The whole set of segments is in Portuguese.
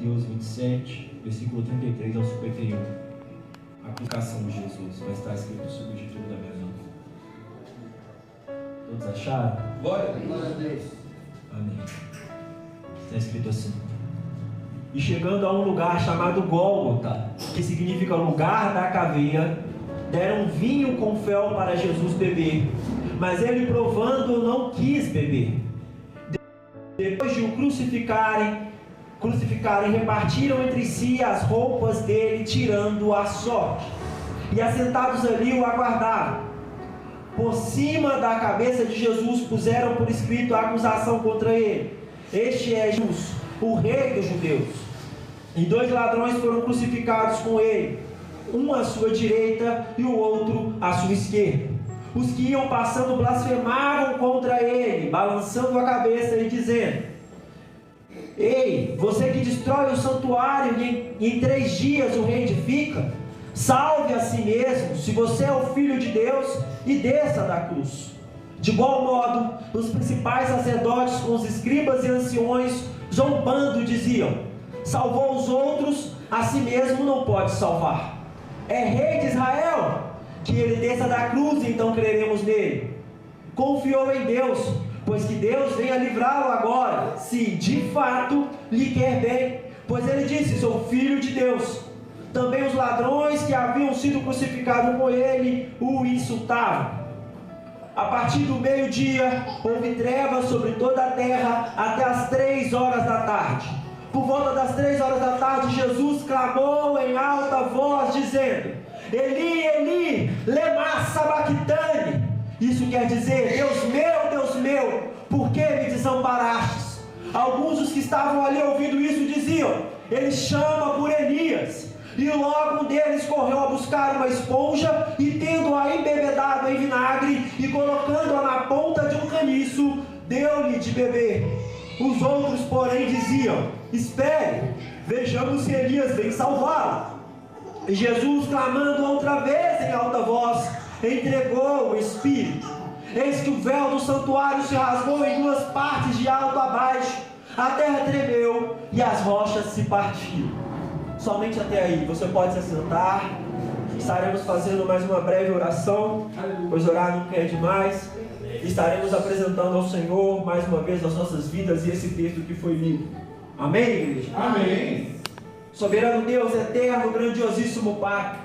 Mateus 27, versículo 33 ao 51. A aplicação de Jesus vai estar escrito sobre o título da minha vida. Todos acharam? Glória a Deus. Amém. Está escrito assim: e chegando a um lugar chamado Gólgota, que significa lugar da caveira, deram vinho com fel para Jesus beber, mas ele, provando, não quis beber. Depois de o crucificarem, repartiram entre si as roupas dele, tirando a sorte, e assentados ali o aguardaram. Por cima da cabeça de Jesus puseram por escrito a acusação contra ele: este é Jesus, o rei dos judeus. E 2 ladrões foram crucificados com ele, um à sua direita e o outro à sua esquerda. Os que iam passando blasfemavam contra ele, balançando a cabeça e dizendo: ei, você que destrói o santuário e em 3 dias o reedifica, salve a si mesmo, se você é o Filho de Deus, e desça da cruz. De igual modo, os principais sacerdotes com os escribas e anciões, zombando, diziam: salvou os outros, a si mesmo não pode salvar. É rei de Israel? Que ele desça da cruz e então creremos nele. Confiou em Deus, pois que Deus venha livrá-lo agora, se de fato lhe quer bem, pois ele disse: sou filho de Deus. Também os ladrões que haviam sido crucificados com ele o insultavam. A partir do meio-dia houve trevas sobre toda a terra até as 3 horas da tarde. Por volta das 3 horas da tarde, Jesus clamou em alta voz, dizendo: Eli, Eli, lema sabachthani. Isso quer dizer: Deus meu, por que me desamparastes? Alguns dos que estavam ali ouvindo isso diziam: ele chama por Elias. E logo um deles correu a buscar uma esponja e, tendo-a embebedado em vinagre e colocando-a na ponta de um caniço, deu-lhe de beber. Os outros, porém, diziam: espere, vejamos se Elias vem salvá-lo. E Jesus, clamando outra vez em alta voz, entregou o Espírito. Eis que o véu do santuário se rasgou em 2 partes, de alto a baixo. A terra tremeu e as rochas se partiram. Somente até aí. Você pode se assentar. Estaremos fazendo mais uma breve oração, pois orar nunca é demais. Estaremos apresentando ao Senhor mais uma vez as nossas vidas e esse texto que foi lido. Amém, igreja? Amém. Soberano Deus, eterno, grandiosíssimo Pai,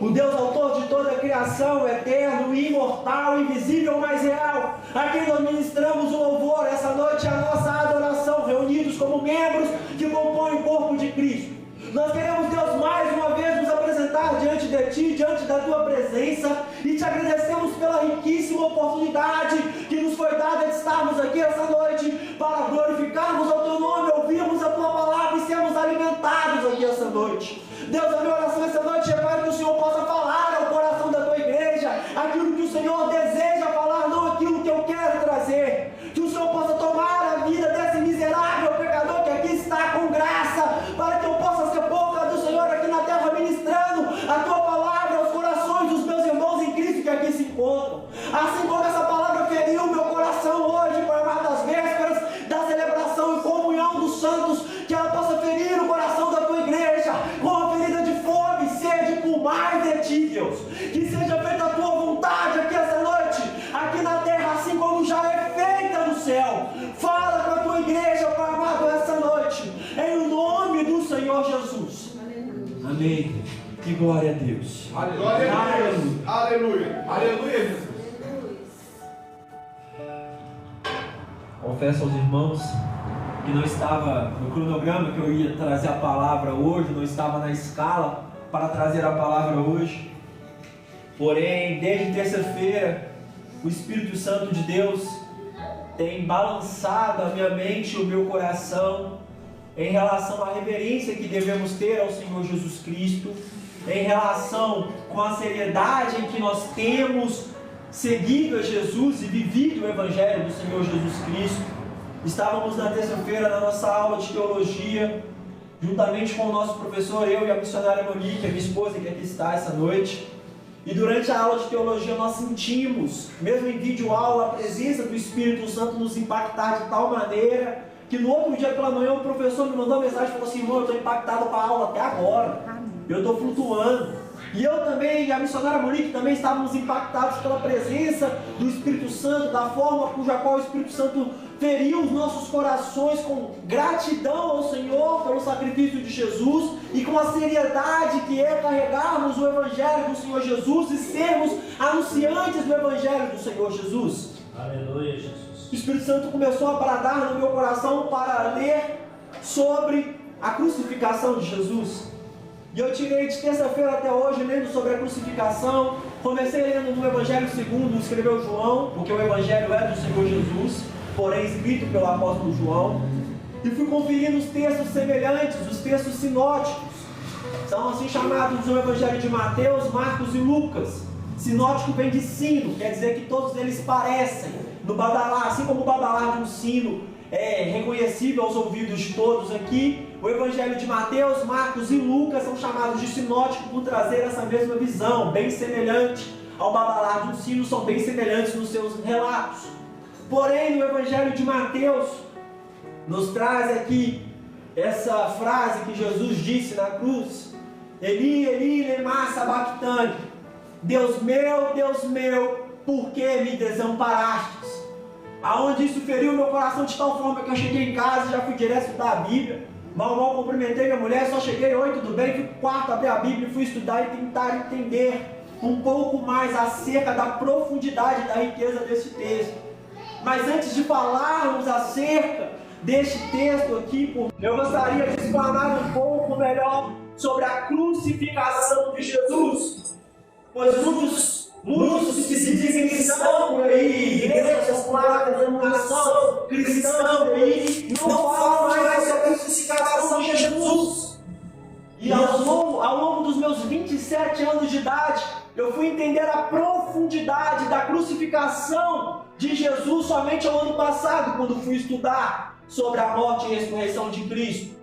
o Deus autor de toda a criação, eterno, imortal, invisível, mas real, a quem nós ministramos o louvor essa noite, a nossa adoração, reunidos como membros que compõem o corpo de Cristo. Nós queremos, Deus, mais uma vez nos apresentar diante de Ti, diante da Tua presença, e Te agradecemos pela riquíssima oportunidade que nos foi dada de estarmos aqui essa noite para glorificarmos ao Teu nome, ouvirmos a Tua palavra e sermos alimentados aqui essa noite. Deus, a minha oração essa noite é para que o Senhor possa falar ao coração da Tua igreja aquilo que o Senhor deseja falar, não aquilo que eu quero trazer. Que o Senhor possa tomar a vida desse miserável pecador que aqui está com graça, para que eu possa ser boca do Senhor aqui na terra, ministrando a Tua palavra aos corações dos meus irmãos em Cristo que aqui se encontram. Assim como essa palavra feriu meu coração hoje, por amar das vésperas da celebração e comunhão dos santos, que ela possa ferir o coração da Tua igreja com uma ferida de fome e sede por mais de Ti, Deus. Que seja feita a Tua vontade aqui essa noite, aqui na terra, assim como já é feita no céu. Fala com a Tua igreja, Pai amado, essa noite, em o nome do Senhor Jesus. Amém. E glória a Deus. Aleluia. Aleluia. Aleluia. Aleluia, Jesus. Confesso aos irmãos que não estava no cronograma que eu ia trazer a palavra hoje, não estava na escala para trazer a palavra hoje. Porém, desde terça-feira, o Espírito Santo de Deus tem balançado a minha mente e o meu coração em relação à reverência que devemos ter ao Senhor Jesus Cristo, em relação com a seriedade em que nós temos seguido a Jesus e vivido o Evangelho do Senhor Jesus Cristo. Estávamos na terça-feira na nossa aula de teologia, juntamente com o nosso professor, eu e a missionária Monique, a minha esposa que aqui está essa noite. E durante a aula de teologia nós sentimos, mesmo em vídeo aula, a presença do Espírito Santo nos impactar de tal maneira que no outro dia pela manhã o professor me mandou uma mensagem e falou assim: irmão, eu estou impactado com a aula até agora, eu estou flutuando. E eu também, e a missionária Monique também estávamos impactados pela presença do Espírito Santo, da forma cuja qual o Espírito Santo feriu os nossos corações com gratidão ao Senhor pelo sacrifício de Jesus e com a seriedade que é carregarmos o Evangelho do Senhor Jesus e sermos anunciantes do Evangelho do Senhor Jesus. Aleluia, Jesus. O Espírito Santo começou a bradar no meu coração para ler sobre a crucificação de Jesus. E eu tirei de terça-feira até hoje lendo sobre a crucificação. Comecei lendo no Evangelho segundo escreveu João, porque o Evangelho é do Senhor Jesus, porém escrito pelo apóstolo João. E fui conferindo os textos semelhantes, os textos sinóticos. São assim chamados no Evangelho de Mateus, Marcos e Lucas. Sinótico vem de sino, quer dizer que todos eles parecem. No badalar, assim como o badalar de um sino é reconhecível aos ouvidos de todos aqui, o Evangelho de Mateus, Marcos e Lucas são chamados de sinótico por trazer essa mesma visão, bem semelhante ao badalar de um sino, são bem semelhantes nos seus relatos. Porém, no Evangelho de Mateus, nos traz aqui essa frase que Jesus disse na cruz: Eli, Eli, lema sabachthani, Deus meu, por que me desamparastes? Aonde isso feriu meu coração de tal forma que eu cheguei em casa e já fui direto estudar a Bíblia. Mal cumprimentei minha mulher, só cheguei, oi, tudo bem? Fui pro quarto, abri a Bíblia e fui estudar e tentar entender um pouco mais acerca da profundidade da riqueza desse texto. Mas antes de falarmos acerca deste texto aqui, eu gostaria de explanar um pouco melhor sobre a crucificação de Jesus. Pois muitos que se dizem cristãos por aí, igrejas populares, denominação cristã por aí, não falam mais sobre a crucificação de Jesus. E ao longo dos meus 27 anos de idade, eu fui entender a profundidade da crucificação de Jesus somente ao ano passado, quando fui estudar sobre a morte e ressurreição de Cristo.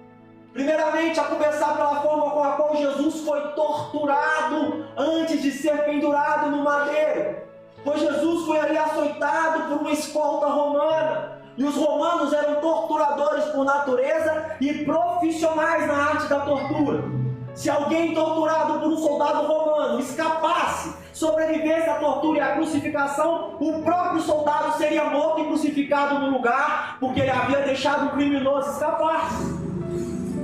Primeiramente, a começar pela forma com a qual Jesus foi torturado antes de ser pendurado no madeiro. Pois Jesus foi ali açoitado por uma escolta romana. E os romanos eram torturadores por natureza e profissionais na arte da tortura. Se alguém torturado por um soldado romano escapasse, sobrevivesse à tortura e à crucificação, o próprio soldado seria morto e crucificado no lugar, porque ele havia deixado o criminoso escapar.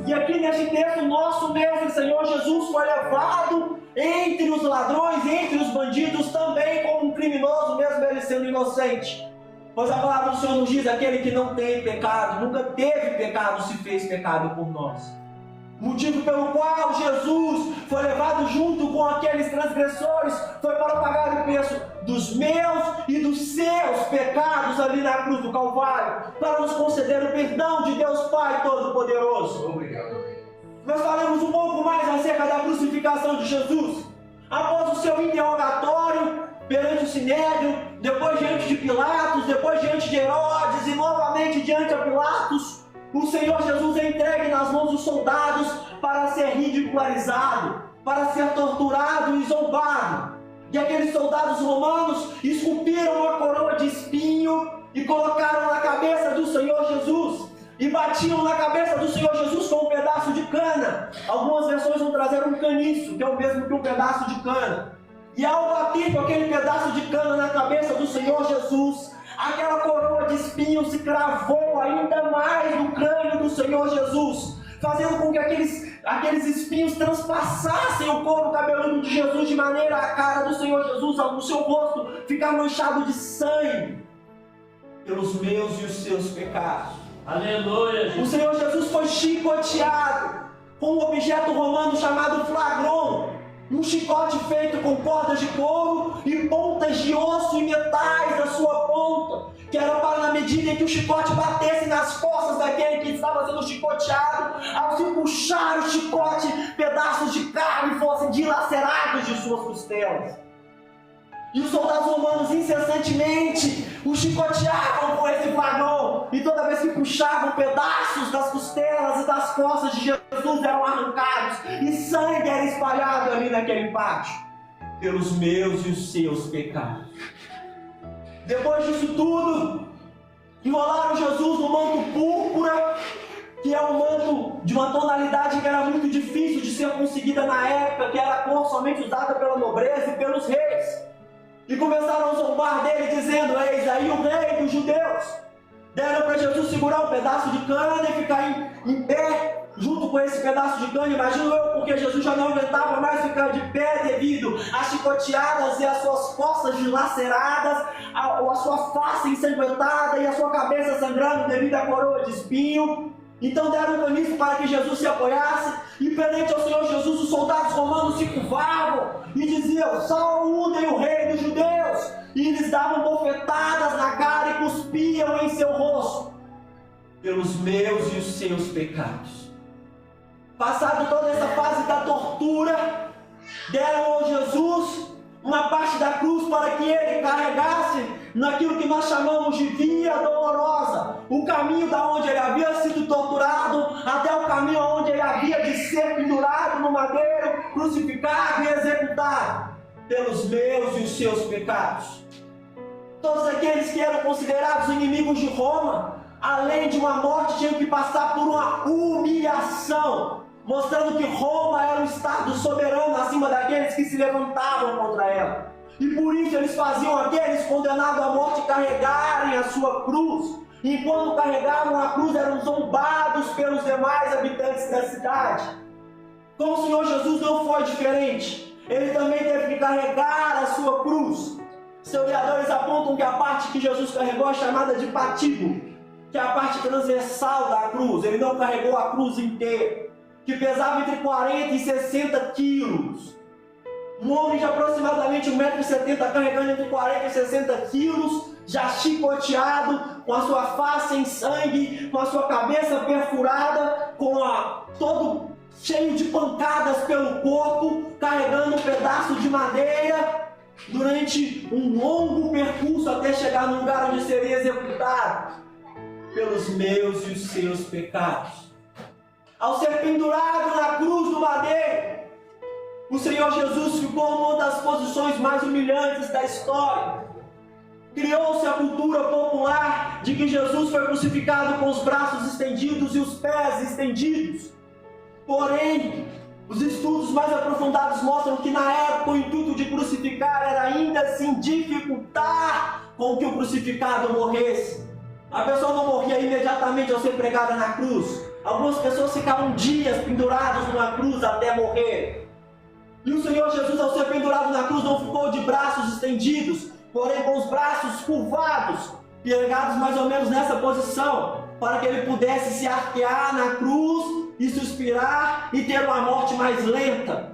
E aqui neste texto, nosso mestre Senhor Jesus foi levado entre os ladrões, entre os bandidos, também como um criminoso, mesmo ele sendo inocente. Pois a palavra do Senhor nos diz: aquele que não tem pecado, nunca teve pecado, se fez pecado por nós. Motivo pelo qual Jesus foi levado junto com aqueles transgressores foi para pagar o preço dos meus e dos seus pecados ali na cruz do Calvário, para nos conceder o perdão de Deus Pai Todo-Poderoso. Obrigado. Nós falamos um pouco mais acerca da crucificação de Jesus. Após o seu interrogatório perante o Sinédrio, depois diante de Pilatos, depois diante de Herodes e novamente diante de Pilatos, o Senhor Jesus é entregue nas mãos dos soldados para ser ridicularizado, para ser torturado e zombado. E aqueles soldados romanos esculpiram uma coroa de espinho e colocaram na cabeça do Senhor Jesus. E batiam na cabeça do Senhor Jesus com um pedaço de cana. Algumas versões vão trazer um caniço, que é o mesmo que um pedaço de cana. E ao bater com aquele pedaço de cana na cabeça do Senhor Jesus, aquela coroa de espinhos se cravou ainda mais no crânio do Senhor Jesus, fazendo com que aqueles espinhos transpassassem o couro cabeludo de Jesus, de maneira a cara do Senhor Jesus, o seu rosto ficar manchado de sangue pelos meus e os seus pecados. Aleluia, Jesus. O Senhor Jesus foi chicoteado com um objeto romano chamado flagron, um chicote feito com cordas de couro e pontas de osso e metais da sua ponta, que era para, na medida em que o chicote batesse nas costas daquele que estava sendo chicoteado, ao se puxar o chicote, pedaços de carne fossem dilacerados de suas costelas. E os soldados romanos incessantemente o chicoteavam com esse flagron, e toda vez que puxavam, pedaços das costelas e das costas de Jesus eram arrancados, e sangue era espalhado ali naquele pátio, pelos meus e os seus pecados. Depois disso tudo, Enrolaram Jesus no manto púrpura, que é um manto de uma tonalidade que era muito difícil de ser conseguida na época, que era a cor somente usada pela nobreza e pelos reis. E começaram a zombar dele, dizendo: eis aí o rei dos judeus. Deram para Jesus segurar um pedaço de cana e ficar em pé, junto com esse pedaço de cana, imagino eu, porque Jesus já não aguentava mais ficar de pé devido às chicoteadas e às suas costas dilaceradas, a sua face ensanguentada e a sua cabeça sangrando devido à coroa de espinho. Então deram um caniço para que Jesus se apoiasse, e perante ao Senhor Jesus os soldados romanos se curvavam e diziam: saúdem o rei dos judeus, e eles davam bofetadas na cara e cuspiam em seu rosto, pelos meus e os seus pecados. Passado toda essa fase da tortura, deram ao Jesus uma parte da cruz para que ele carregasse naquilo que nós chamamos de via dolorosa, o caminho da onde ele havia sido torturado até o caminho onde ele havia de ser pendurado no madeiro, crucificado e executado pelos meus e os seus pecados. Todos aqueles que eram considerados inimigos de Roma, além de uma morte, tinham que passar por uma humilhação, mostrando que Roma era um estado soberano acima daqueles que se levantavam contra ela. E por isso eles faziam aqueles condenados à morte carregarem a sua cruz. Enquanto carregavam a cruz, eram zombados pelos demais habitantes da cidade. Com o Senhor Jesus não foi diferente. Ele também teve que carregar a sua cruz. Historiadores apontam que a parte que Jesus carregou é chamada de patíbulo, que é a parte transversal da cruz. Ele não carregou a cruz inteira, que pesava entre 40 e 60 quilos. Um homem de aproximadamente 1,70 m carregando entre 40 e 60 quilos, já chicoteado, com a sua face em sangue, com a sua cabeça perfurada, todo cheio de pancadas pelo corpo, carregando um pedaço de madeira, durante um longo percurso até chegar no lugar onde seria executado, pelos meus e os seus pecados. Ao ser pendurado na cruz do madeiro, o Senhor Jesus ficou numa das posições mais humilhantes da história. Criou-se a cultura popular de que Jesus foi crucificado com os braços estendidos e os pés estendidos. Porém, os estudos mais aprofundados mostram que na época o intuito de crucificar era ainda assim dificultar com que o crucificado morresse. A pessoa não morria imediatamente ao ser pregada na cruz. Algumas pessoas ficavam dias penduradas numa cruz até morrer. E o Senhor Jesus, ao ser pendurado na cruz, não ficou de braços estendidos, porém com os braços curvados, pegados mais ou menos nessa posição, para que ele pudesse se arquear na cruz e suspirar e ter uma morte mais lenta.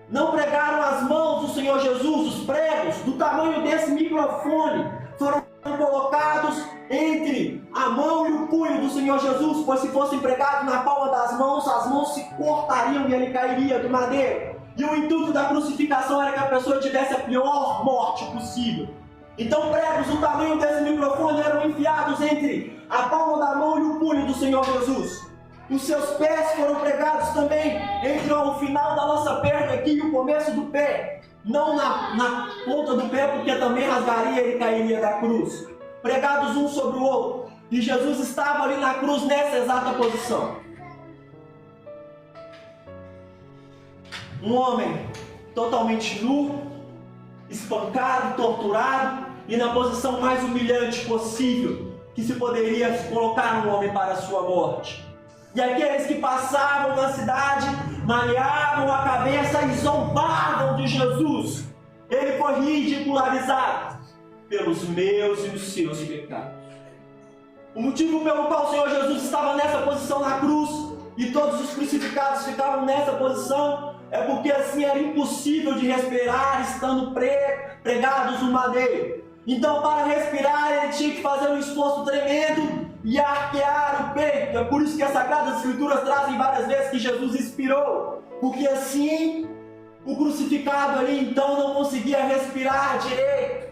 Não pregaram as mãos do Senhor Jesus, os pregos do tamanho desse microfone foram colocados entre a mão e o punho do Senhor Jesus, pois se fossem pregados na palma das mãos, as mãos se cortariam e ele cairia do madeiro. E o intuito da crucificação era que a pessoa tivesse a pior morte possível. Então pregos do tamanho desse microfone eram enfiados entre a palma da mão e o punho do Senhor Jesus. Os seus pés foram pregados também entre o final da nossa perna aqui e o começo do pé. Não na ponta do pé, porque também rasgaria e cairia da cruz. Pregados um sobre o outro. E Jesus estava ali na cruz nessa exata posição. Um homem totalmente nu, espancado, torturado e na posição mais humilhante possível que se poderia colocar um homem para a sua morte. E aqueles que passavam na cidade malhavam a cabeça e zombavam de Jesus. Ele foi ridicularizado pelos meus e os seus pecados. O motivo pelo qual o Senhor Jesus estava nessa posição na cruz e todos os crucificados ficavam nessa posição é porque assim era impossível de respirar estando pregados no madeiro. Então, para respirar, ele tinha que fazer um esforço tremendo e arquear o peito. É por isso que as Sagradas Escrituras trazem várias vezes que Jesus expirou, porque assim o crucificado ali então não conseguia respirar direito.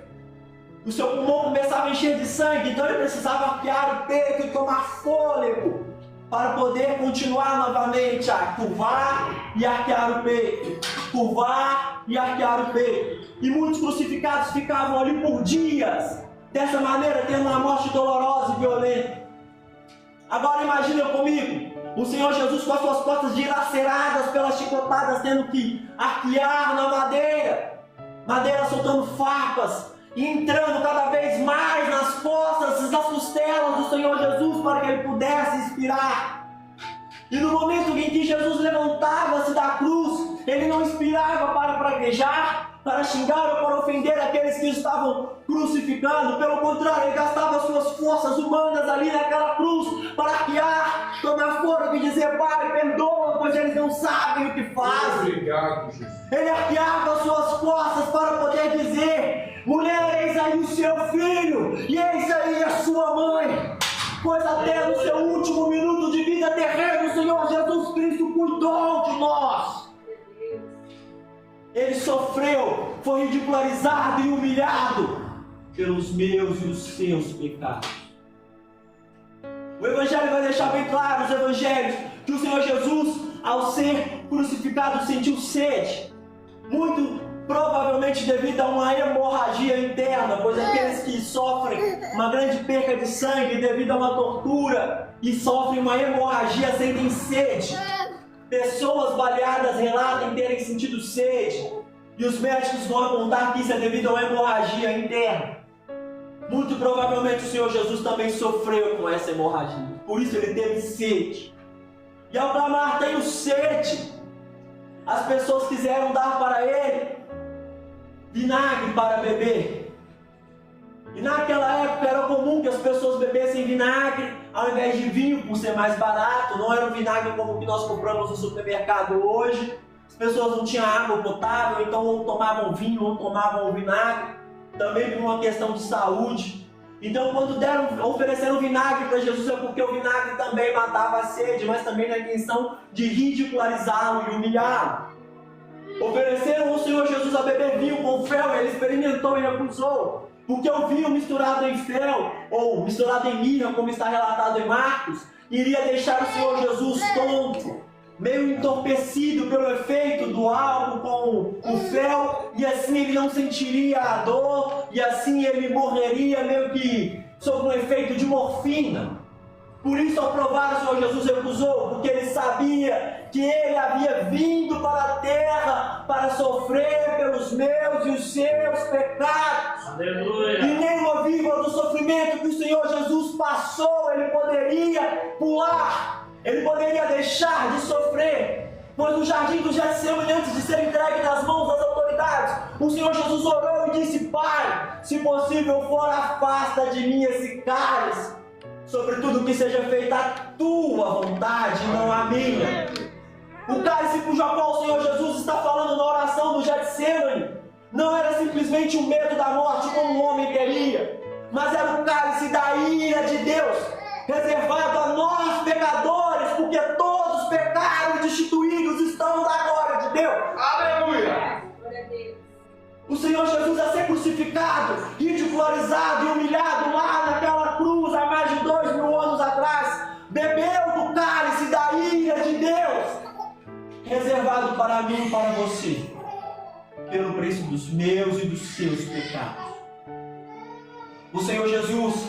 O seu pulmão começava a encher de sangue, então ele precisava arquear o peito e tomar fôlego para poder continuar novamente a curvar e arquear o peito, curvar e arquear o peito. E muitos crucificados ficavam ali por dias, dessa maneira, tendo uma morte dolorosa e violenta. Agora imagina comigo, o Senhor Jesus com as suas costas dilaceradas pelas chicotadas, tendo que arquear na madeira soltando farpas, e entrando cada vez mais nas costas, nas costelas do Senhor Jesus, para que ele pudesse expirar. E no momento em que Jesus levantava-se da cruz, ele não expirava para praguejar, para xingar ou para ofender aqueles que estavam crucificando. Pelo contrário, ele gastava suas forças humanas ali naquela cruz para arquear, tomar fôlego e dizer: Pai, perdoa, pois eles não sabem o que fazem. Obrigado, Jesus. Ele arqueava suas costas para poder dizer: mulher, eis aí o seu filho, e eis aí a sua mãe. Pois até no seu último minuto de vida terrena, o Senhor Jesus Cristo cuidou de nós. Ele sofreu, foi ridicularizado e humilhado pelos meus e os seus pecados. O Evangelho vai deixar bem claro, os Evangelhos, que o Senhor Jesus, ao ser crucificado, sentiu sede. Muito provavelmente devido a uma hemorragia interna, pois aqueles que sofrem uma grande perca de sangue devido a uma tortura e sofrem uma hemorragia sentem sede. Pessoas baleadas relatam terem sentido sede, e os médicos vão apontar que isso é devido a uma hemorragia interna. Muito provavelmente o Senhor Jesus também sofreu com essa hemorragia, por isso ele teve sede. E ao clamar: tenho sede, as pessoas quiseram dar para ele vinagre para beber. E naquela época era comum que as pessoas bebessem vinagre ao invés de vinho, por ser mais barato. Não era um vinagre como o que nós compramos no supermercado hoje. As pessoas não tinham água potável, então ou tomavam vinho ou tomavam vinagre, também por uma questão de saúde. Então quando ofereceram vinagre para Jesus, é porque o vinagre também matava a sede, mas também na intenção de ridicularizá-lo e humilhá-lo. Ofereceram ao Senhor Jesus a beber vinho com fel, ele experimentou e recusou, porque o vinho misturado em fel, ou misturado em mirra, como está relatado em Marcos, iria deixar o Senhor Jesus tonto, meio entorpecido pelo efeito do álcool com o fel, e assim ele não sentiria a dor, e assim ele morreria meio que sob um efeito de morfina. Por isso, ao provar, o Senhor Jesus recusou, porque ele sabia que ele havia vindo para a terra para sofrer pelos meus e os seus pecados. Aleluia. E nem uma vírgula do sofrimento que o Senhor Jesus passou, ele poderia pular, ele poderia deixar de sofrer. Pois no jardim do Getsemane, antes de ser entregue nas mãos das autoridades, o Senhor Jesus orou e disse: Pai, se possível for, afasta de mim esse cálice. Sobretudo que seja feita a tua vontade, não a minha. O cálice cujo qual o Senhor Jesus está falando na oração do Getsemane não era simplesmente o medo da morte como o homem queria, mas era o cálice da ira de Deus, reservado a nós pecadores, porque todos pecaram e destituídos estão da glória de Deus. Aleluia! O Senhor Jesus a ser crucificado, ridicularizado e humilhado lá naquela cruz há mais de 2000 anos atrás, bebeu do cálice da ira de Deus, reservado para mim e para você, pelo preço dos meus e dos seus pecados. O Senhor Jesus,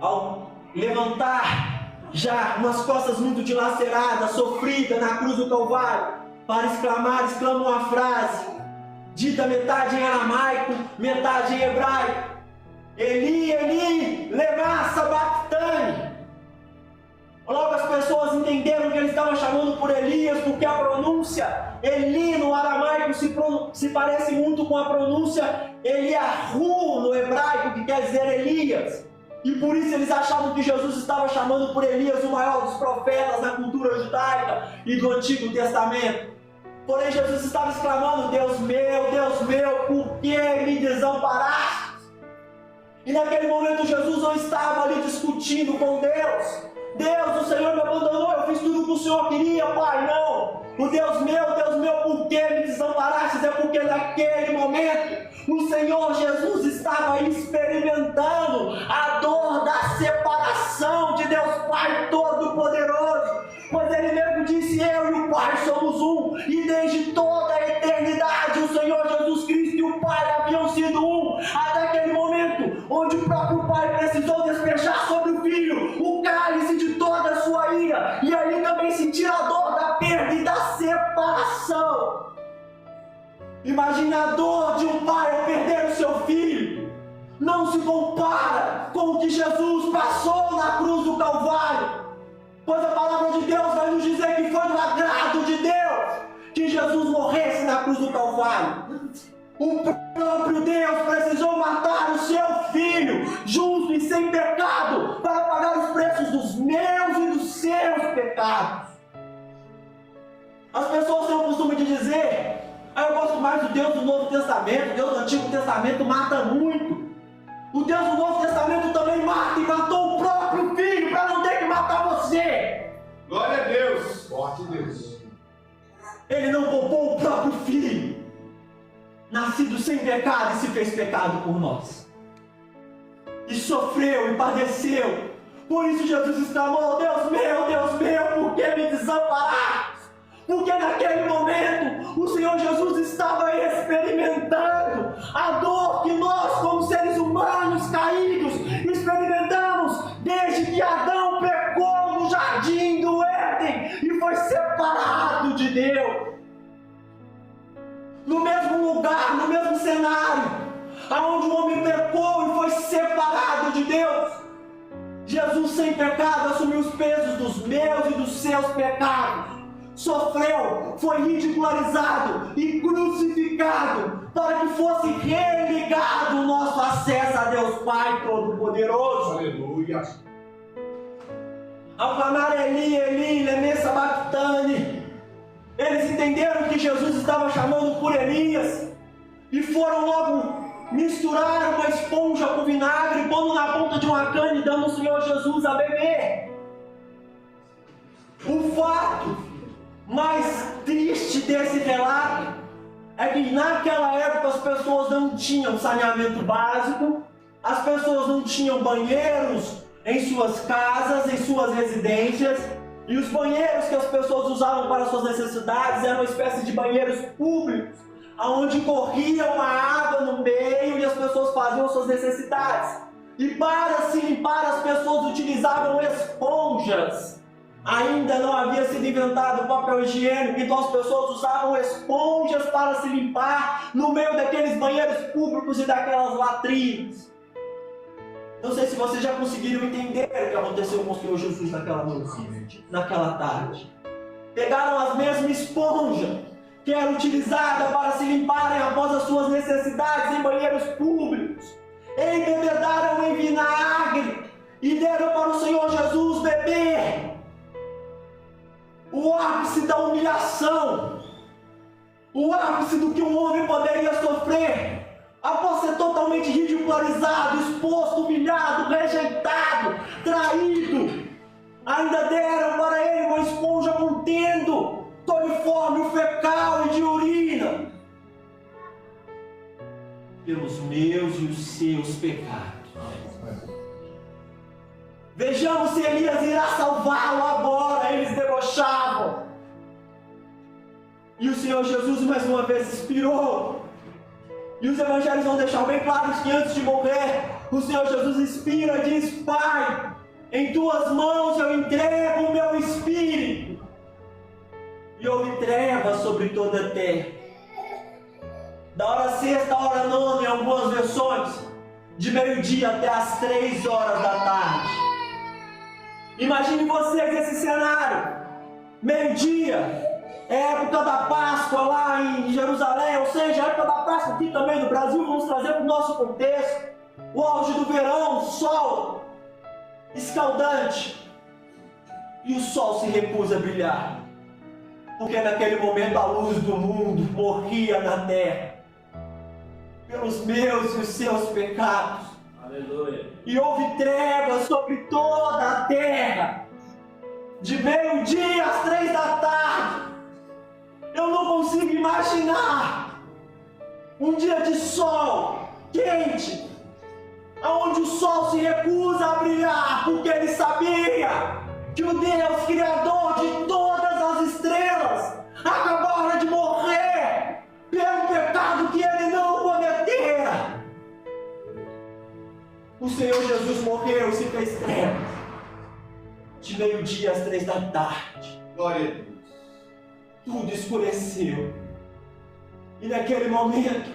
ao levantar já umas costas muito dilaceradas, sofrida na cruz do Calvário, para exclamar, exclama uma frase dita metade em aramaico, metade em hebraico: Eli, Eli, lema sabachthani. Logo as pessoas entenderam que ele estava chamando por Elias, porque a pronúncia Eli no aramaico se parece muito com a pronúncia Eliahu no hebraico, que quer dizer Elias. E por isso eles achavam que Jesus estava chamando por Elias, o maior dos profetas da cultura judaica e do Antigo Testamento. Porém Jesus estava exclamando: Deus meu, por que me desamparaste? E naquele momento Jesus não estava ali discutindo com Deus. Deus, o Senhor me abandonou, eu fiz tudo o que o Senhor queria, Pai. Não, o Deus meu, por que me desamparaste? É porque naquele momento o Senhor Jesus estava experimentando a dor da separação de Deus Pai Todo-Poderoso. Pois ele mesmo disse: eu e o Pai somos um, e desde toda a eternidade o Senhor Jesus Cristo e o Pai haviam sido um, até aquele momento onde o próprio pai precisou despejar sobre o filho o cálice de toda a sua ira, e ali também sentir a dor da perda e da separação. Imagine a dor de um pai ao perder o seu filho. Não se compara com o que Jesus passou na cruz do Calvário, pois a palavra de Deus vai nos dizer que foi do agrado de Deus que Jesus morresse na cruz do Calvário. O próprio Deus precisou matar o seu filho, justo e sem pecado, para pagar os preços dos meus e dos seus pecados. As pessoas têm o costume de dizer: eu gosto mais do Deus do Novo Testamento, o Deus do Antigo Testamento mata muito. O Deus do Novo Testamento também mata e matou o próprio filho para não ter que matar você. Glória a Deus. Forte Deus. Ele não poupou o próprio filho, nascido sem pecado, e se fez pecado por nós. E sofreu e padeceu. Por isso Jesus exclamou: Deus meu, por que me desamparaste? Porque naquele momento o Senhor Jesus estava experimentando a dor que nós, como seres humanos caídos, experimentamos desde que Adão pecou no jardim do Éden e foi separado de Deus. No mesmo lugar, no mesmo cenário, aonde o homem pecou e foi separado de Deus, Jesus sem pecado assumiu os pesos dos meus e dos seus pecados. Sofreu, foi ridicularizado e crucificado para que fosse religado o nosso acesso a Deus Pai Todo-Poderoso. Aleluia. Ao clamar Eli, Eli, lema sabachthani, eles entenderam que Jesus estava chamando por Elias e foram logo misturar uma esponja com vinagre, pondo na ponta de uma cana e dando ao Senhor Jesus a beber. O fato mais triste desse relato é que naquela época as pessoas não tinham saneamento básico, as pessoas não tinham banheiros em suas casas, em suas residências, e os banheiros que as pessoas usavam para suas necessidades eram uma espécie de banheiros públicos, onde corria uma água no meio e as pessoas faziam suas necessidades. E para se limpar as pessoas utilizavam esponjas. Ainda não havia sido inventado o papel higiênico, então as pessoas usavam esponjas para se limpar no meio daqueles banheiros públicos e daquelas latrinas. Não sei se vocês já conseguiram entender o que aconteceu com o Senhor Jesus naquela noite, naquela tarde. Pegaram as mesmas esponjas que era utilizada para se limparem após as suas necessidades em banheiros públicos, embebedaram em vinagre e deram para o Senhor Jesus beber. O ápice da humilhação, o ápice do que um homem poderia sofrer, após ser totalmente ridicularizado, exposto, humilhado, rejeitado, traído, ainda deram para ele uma esponja contendo coliforme fecal e de urina, pelos meus e os seus pecados. Vejamos se Elias irá salvá-lo agora. Eles debochavam. E o Senhor Jesus mais uma vez expirou. E os evangelhos vão deixar bem claro que antes de morrer, o Senhor Jesus expira e diz: Pai, em tuas mãos eu entrego o meu espírito. E houve trevas sobre toda a terra. Da hora sexta à hora nona, em algumas versões, de meio-dia até as 3 horas da tarde. Imagine vocês esse cenário. Meio-dia, é época da Páscoa lá em Jerusalém, ou seja, a época da Páscoa aqui também no Brasil, vamos trazer para o nosso contexto. O auge do verão, sol escaldante. E o sol se recusa a brilhar, porque naquele momento a luz do mundo morria na terra, pelos meus e os seus pecados. Aleluia. E houve trevas sobre toda a terra, de meio-dia às 3 da tarde. Eu não consigo imaginar um dia de sol quente, onde o sol se recusa a brilhar, porque ele sabia que o Deus Criador de todas as estrelas acabara de morrer pelo pecado que ele não cometera. O Senhor Jesus morreu e se fez trevas. De meio-dia às 3 da tarde. Glória a Deus. Tudo escureceu. E naquele momento,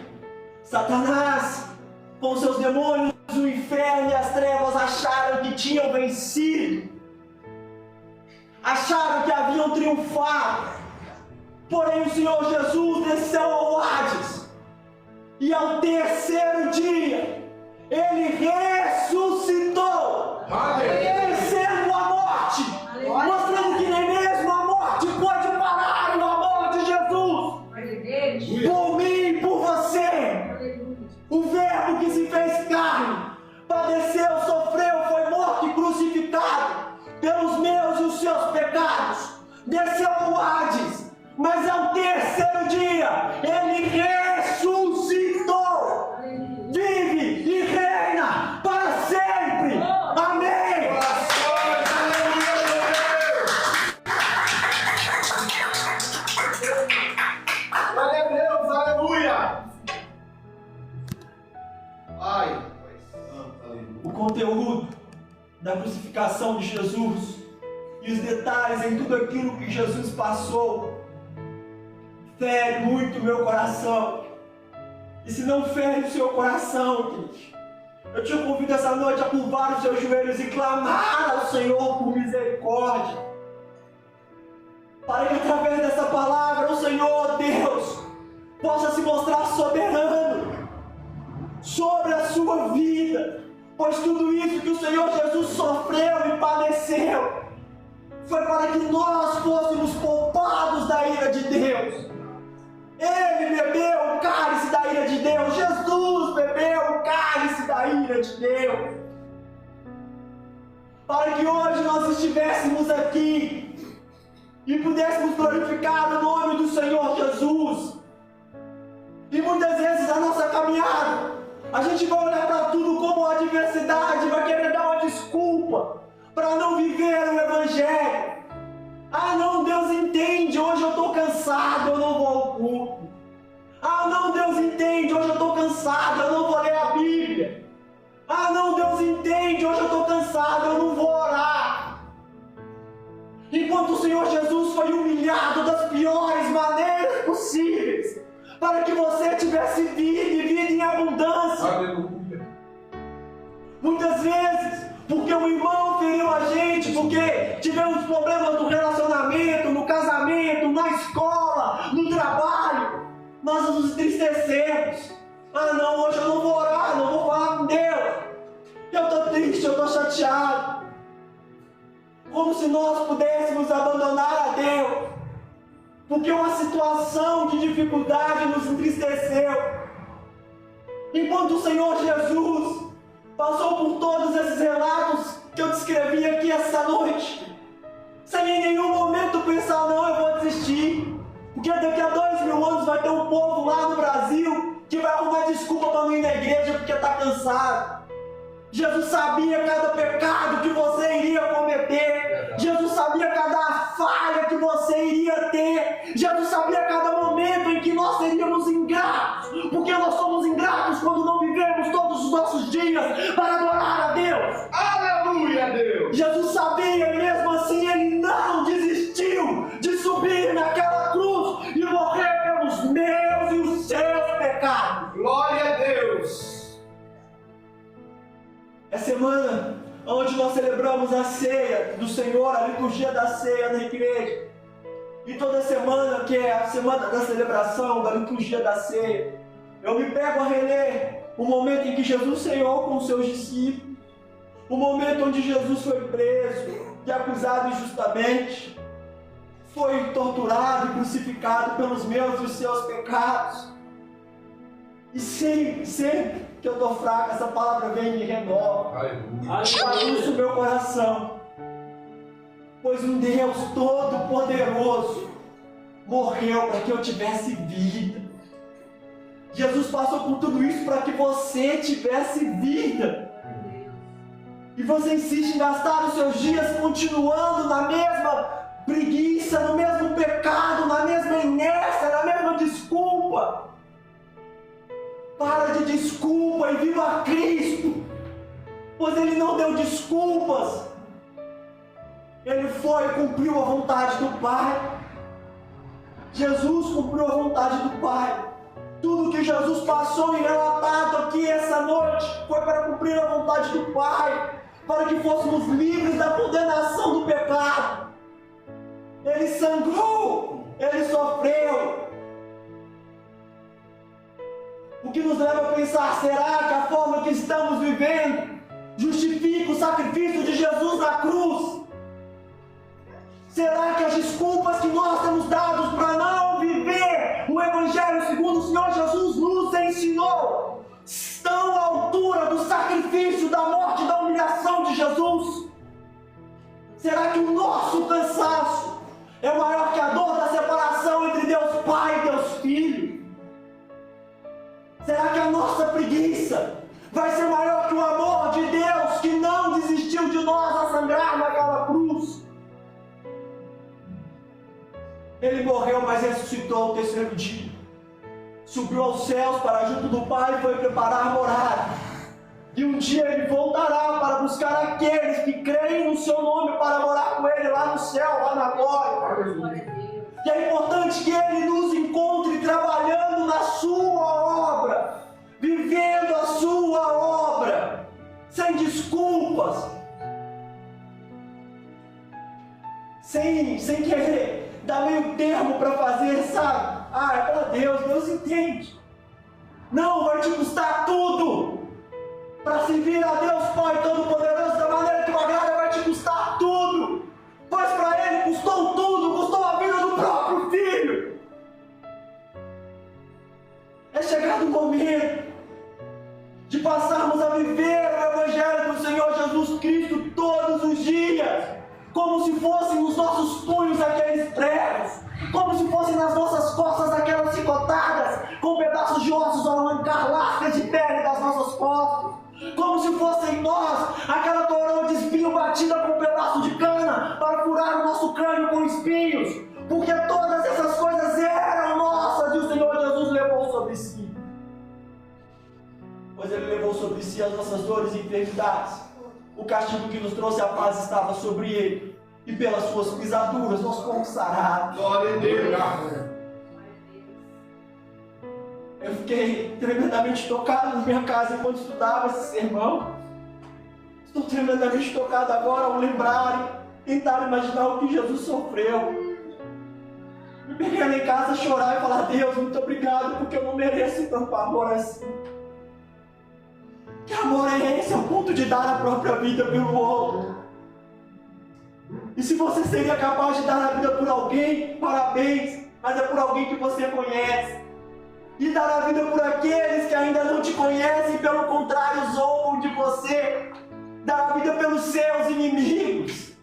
Satanás, com seus demônios, o inferno e as trevas acharam que tinham vencido. Acharam que haviam triunfado. Porém o Senhor Jesus desceu ao Hades. E ao terceiro dia, Ele ressuscitou. Vencendo a morte. Mostrando que nem mesmo a morte pode parar o amor de Jesus. Por mim e por você. O Verbo que se fez carne, padeceu, sofreu, foi morto e crucificado pelos meus e os seus pecados. Desceu ao Hades, mas ao terceiro dia Ele ressuscitou. Vive e reina para sempre. Amém. Glória a Deus, aleluia. Ai, O conteúdo da crucificação de Jesus e os detalhes em tudo aquilo que Jesus passou fere muito o meu coração. E se não fere o seu coração, queridos, eu te convido essa noite a curvar os seus joelhos e clamar ao Senhor por misericórdia, para que através dessa palavra o Senhor Deus possa se mostrar soberano sobre a sua vida, pois tudo isso que o Senhor Jesus sofreu e padeceu foi para que nós fôssemos poupados da ira de Deus. Ele bebeu o cálice da ira de Deus. Jesus bebeu o cálice da ira de Deus, para que hoje nós estivéssemos aqui e pudéssemos glorificar o nome do Senhor Jesus. E muitas vezes a nossa caminhada, a gente vai olhar para tudo como uma adversidade, vai querer dar uma desculpa para não viver o Evangelho. Ah não, Deus entende, hoje eu estou cansado, eu não vou ao culto. Ah não, Deus entende, hoje eu estou cansado, eu não vou ler a Bíblia. Ah não, Deus entende, hoje eu estou cansado, eu não vou orar. Enquanto o Senhor Jesus foi humilhado das piores maneiras possíveis, para que você tivesse vida e vida em abundância. aleluia. Muitas vezes, porque o irmão feriu a gente, porque tivemos problemas no relacionamento, no casamento, na escola, no trabalho, nós nos entristecemos. Ah não, hoje eu não vou orar, não vou falar com Deus. Eu estou triste, eu estou chateado. Como se nós pudéssemos abandonar a Deus, porque uma situação de dificuldade nos entristeceu. Enquanto o Senhor Jesus passou por todos esses relatos que eu descrevi aqui essa noite, sem em nenhum momento pensar, não, eu vou desistir, porque daqui a 2000 anos vai ter um povo lá no Brasil que vai arrumar desculpa para não ir na igreja porque está cansado. Jesus sabia cada pecado que você iria cometer. Jesus sabia cada falha que você iria ter. Jesus sabia cada momento em que nós seríamos ingratos, porque nós somos ingratos quando não vivemos todos os nossos dias para adorar a Deus. Aleluia, Deus. Jesus sabia e mesmo assim Ele não desistiu de subir naquela cruz e morrer pelos meus e os seus pecados. Glória a Deus. É semana onde nós celebramos a ceia do Senhor, a liturgia da ceia na igreja. E toda semana, que é a semana da celebração, da liturgia da ceia, eu me pego a reler o momento em que Jesus ceiou com os seus discípulos, o momento onde Jesus foi preso e acusado injustamente, foi torturado e crucificado pelos meus e os seus pecados. E sempre que eu estou fraco, essa palavra vem e me renova. Aguça o meu coração. Pois um Deus todo-poderoso morreu para que eu tivesse vida. Jesus passou por tudo isso para que você tivesse vida. E você insiste em gastar os seus dias continuando na mesma preguiça, no mesmo pecado, na mesma inércia, na mesma desculpa. Para de desculpa e viva Cristo. pois ele não deu desculpas. Ele foi e cumpriu a vontade do Pai. Jesus cumpriu a vontade do Pai. Tudo que Jesus passou e relatado aqui essa noite foi para cumprir a vontade do Pai, para que fôssemos livres da condenação do pecado. Ele sangrou, ele sofreu. O que nos leva a pensar, será que a forma que estamos vivendo justifica o sacrifício de Jesus na cruz? Será que as desculpas que nós temos dados para não viver o Evangelho segundo o Senhor Jesus nos ensinou estão à altura do sacrifício, da morte e da humilhação de Jesus? Será que o nosso cansaço é maior que a dor da separação entre Deus Pai e Deus Filho? Será que a nossa preguiça vai ser maior que o amor de Deus que não desistiu de nós a sangrar naquela cruz? Ele morreu, mas ressuscitou ao terceiro dia. Subiu aos céus para junto do Pai e foi preparar morada. E um dia ele voltará para buscar aqueles que creem no seu nome para morar com ele lá no céu, lá na glória. E é importante que ele nos encontre trabalhando na sua obra, vivendo a sua obra, sem desculpas, sem querer dar meio termo para fazer, sabe? É para Deus, Deus entende. Não, vai te custar tudo. Para servir a Deus Pai Todo-Poderoso da maneira que o agrada, vai te custar tudo. Pois para Ele custou tudo, custou a vida do próprio Filho. É chegado o momento de passarmos a viver o Evangelho do Senhor Jesus Cristo todos os dias, como se fossem nos nossos punhos aqueles pregos, como se fossem nas nossas costas aquelas chicotadas, com pedaços de ossos a arrancar lascas de pele das nossas costas, como se fosse em nós aquela coroa de espinho batida com um pedaço de cana para furar o nosso crânio com espinhos, porque todas essas coisas eram nossas e o Senhor Jesus levou sobre si. Pois Ele levou sobre si as nossas dores e enfermidades. O castigo que nos trouxe a paz estava sobre Ele, e pelas suas pisaduras nós fomos sarados. Glória a Deus. Eu fiquei tremendamente tocado na minha casa enquanto estudava esse sermão. Estou tremendamente tocado agora ao lembrar e tentar imaginar o que Jesus sofreu. Me peguei lá em casa a chorar e falar: Deus, muito obrigado, porque eu não mereço tanto amor assim. Que amor é esse ao ponto de dar a própria vida pelo outro? E se você seria capaz de dar a vida por alguém, parabéns, mas é por alguém que você conhece. E dar a vida por aqueles que ainda não te conhecem e pelo contrário zombam de você. Dar a vida pelos seus inimigos.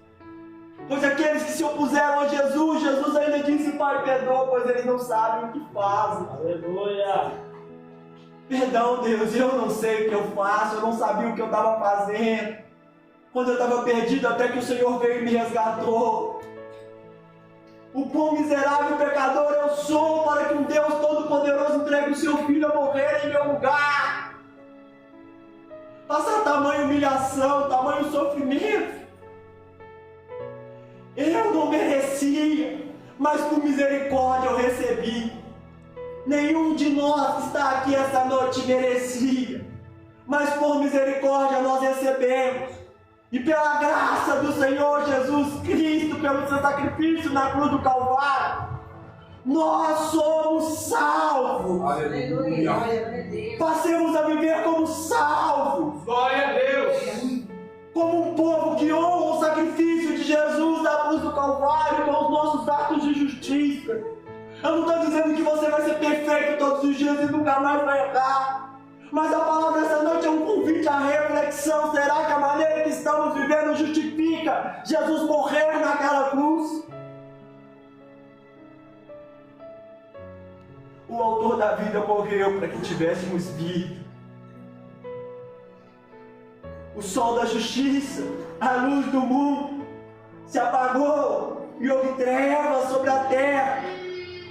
Pois aqueles que se opuseram a Jesus, Jesus ainda disse: Pai, perdoa, pois eles não sabem o que fazem. Aleluia. Perdão, Deus, eu não sei o que eu faço, eu não sabia o que eu estava fazendo. Quando eu estava perdido, até que o Senhor veio e me resgatou. O quão miserável pecador eu sou para que um Deus Todo-Poderoso entregue o seu Filho a morrer em meu lugar. Passar tamanha humilhação, tamanho sofrimento. Eu não merecia, mas por misericórdia eu recebi. Nenhum de nós que está aqui essa noite merecia, mas por misericórdia nós recebemos. E pela graça do Senhor Jesus Cristo, pelo seu sacrifício na cruz do Calvário, nós somos salvos. Aleluia. Passemos a viver como salvos. Glória a Deus. Como um povo que honra o sacrifício de Jesus na cruz do Calvário com os nossos atos de justiça. Eu não estou dizendo que você vai ser perfeito todos os dias e nunca mais vai errar. Mas a palavra dessa noite é um convite à reflexão. Será que a maneira que estamos vivendo justifica Jesus morrer naquela cruz? O autor da vida morreu para que tivéssemos vida. O sol da justiça, a luz do mundo, se apagou e houve trevas sobre a terra,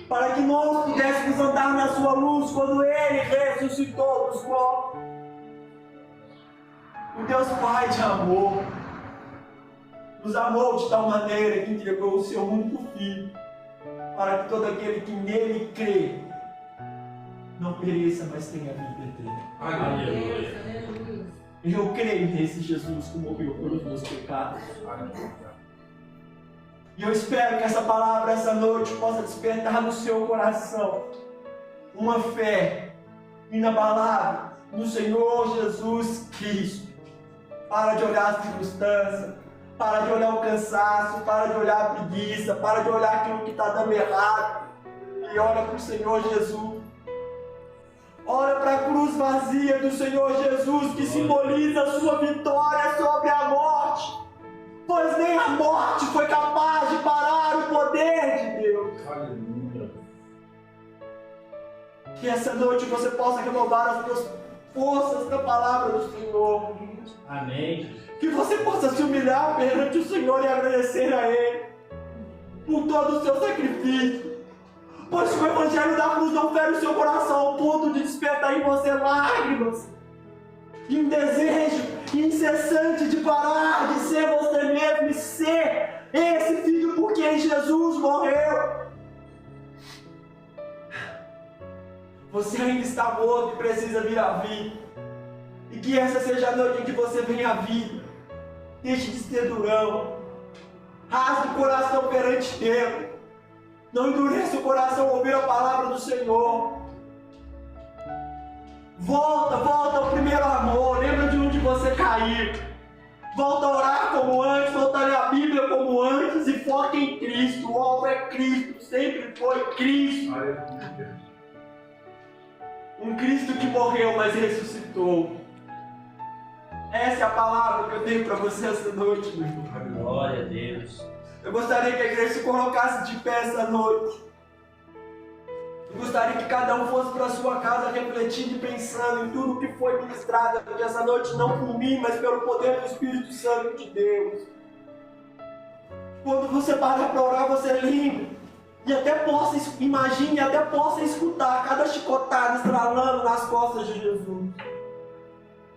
para que nós pudéssemos andar na sua luz quando Ele ressuscitou dos mortos. O Deus Pai de amor nos amou de tal maneira que entregou o seu único Filho, para que todo aquele que nele crê não pereça, mas tenha vida eterna. Aleluia. Eu creio nesse Jesus que morreu pelos meus pecados. E eu espero que essa palavra, essa noite, possa despertar no seu coração uma fé inabalável no Senhor Jesus Cristo. Para de olhar a circunstância, para de olhar o cansaço, para de olhar a preguiça, para de olhar aquilo que está dando errado. E olha para o Senhor Jesus. Olha para a cruz vazia do Senhor Jesus, que simboliza a sua vitória sobre a morte. Pois nem a morte foi capaz de parar o poder de Deus. Aleluia. Que essa noite você possa renovar as suas forças na palavra do Senhor. Amém. Que você possa se humilhar perante o Senhor e agradecer a Ele por todo o seu sacrifício. Pois o Evangelho da cruz não fere o seu coração ao ponto de despertar em você lágrimas e um desejo incessante de parar de ser você mesmo e ser esse filho por quem Jesus morreu. Você ainda está morto e precisa vir à vida. E que essa seja a noite em que você venha à vida. Deixe de ser durão. Rasgue o coração perante Deus. Não endureça o coração ao ouvir a palavra do Senhor. Volta ao primeiro amor. Lembra de onde você caiu. Volta a orar como antes, volta a ler a Bíblia como antes e foca em Cristo. O alvo é Cristo, sempre foi Cristo. Aleluia. Um Cristo que morreu, mas ressuscitou. Essa é a palavra que eu tenho para você essa noite, meu irmão. Glória a Deus. Eu gostaria que a igreja se colocasse de pé essa noite. Eu gostaria que cada um fosse para a sua casa refletindo e pensando em tudo que foi ministrado aqui essa noite, não por mim, mas pelo poder do Espírito Santo de Deus. Quando você parar para orar, você lembre e até possa, imagine, até possa escutar cada chicotada estralando nas costas de Jesus.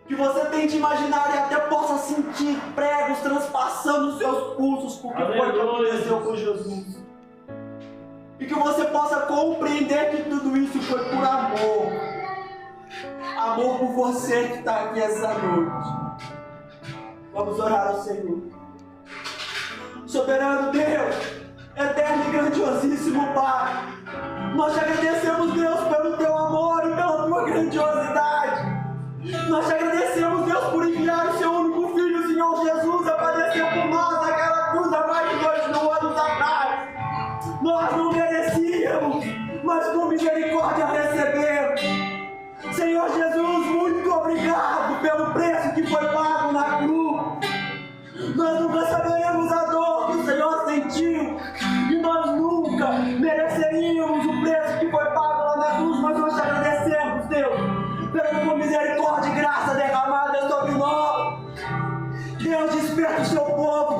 Que você tente imaginar e até possa sentir pregos transpassando os seus pulsos, porque foi o que aconteceu com Jesus. E que você possa compreender que tudo isso foi por amor. Amor por você que está aqui essa noite. Vamos orar ao Senhor. Soberano Deus, eterno e grandiosíssimo Pai, nós te agradecemos, Deus, pelo teu amor e pela tua grandiosidade. Nós te agradecemos, Deus, por enviar o seu único Filho, o Senhor Jesus, a padecer por nós naquela cruz há mais de 2000 anos atrás. Nós não merecíamos, mas com misericórdia recebemos. Senhor Jesus, muito obrigado pelo preço que foi pago na cruz. Nós nunca saberemos a dor que o Senhor sentiu, e nós nunca mereceríamos o preço que foi pago lá na cruz, mas nós te agradecemos, Deus, pela tua misericórdia e graça derramada sobre nós. Deus, desperta o seu povo